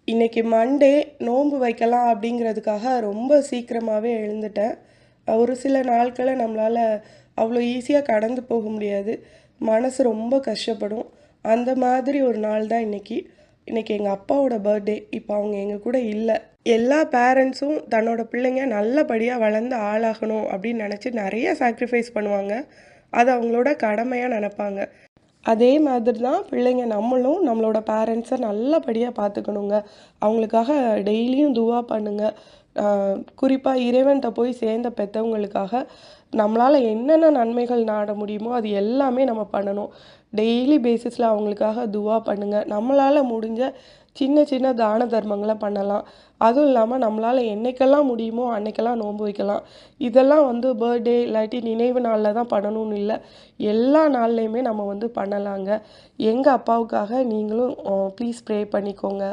இன்னைக்கு மண்டே நோன்பு வைக்கலாம் அப்படிங்கிறதுக்காக ரொம்ப சீக்கிரமாவே எழுந்துட்டேன். ஒரு சில நாட்கள நம்மளால அவ்வளோ ஈஸியா கடந்து போக முடியாது. மனசு ரொம்ப கஷ்டப்படும். அந்த மாதிரி ஒரு நாள் தான் இன்னைக்கு. இன்னைக்கு எங்க அப்பாவோட பர்த்டே. இப்ப அவங்க எங்க கூட இல்ல. எல்லா பேரண்ட்ஸும் தன்னோட பிள்ளைங்க நல்லபடியா வளர்ந்து ஆளாகணும் அப்படின்னு நெனச்சு நெறைய சாக்ரிஃபைஸ் பண்ணுவாங்க. அத அவங்களோட கடமையா நெனப்பாங்க. அதே மாதிரி தான் பிள்ளைங்க நம்மளும் நம்மளோட பேரண்ட்ஸை நல்லபடியாக பார்த்துக்கணுங்க. அவங்களுக்காக டெய்லியும் துவா பண்ணுங்க. அ குறிப்பாக இறைவன்ட்ட போய் சேர்ந்த பெத்தவங்களுக்காக நம்மளால என்னென்ன நன்மைகள் நாட முடியுமோ அது எல்லாமே நம்ம பண்ணணும். டெய்லி பேசிஸில் அவங்களுக்காக துவா பண்ணுங்க. நம்மளால முடிஞ்ச சின்ன சின்ன தான தர்மங்கள பண்ணலாம். அதுவும் இல்லாம நம்மளால என்னைக்கெல்லாம் முடியுமோ அன்னைக்கெல்லாம் நோன்பு வைக்கலாம். இதெல்லாம் பர்த்டே இல்லாட்டி நினைவு நாள்ல தான் பண்ணணும்னு இல்ல. எல்லா நாள்லயுமே நம்ம பண்ணலாங்க. எங்க அப்பாவுக்காக நீங்களும் ப்ளீஸ் ப்ரே பண்ணிக்கோங்க.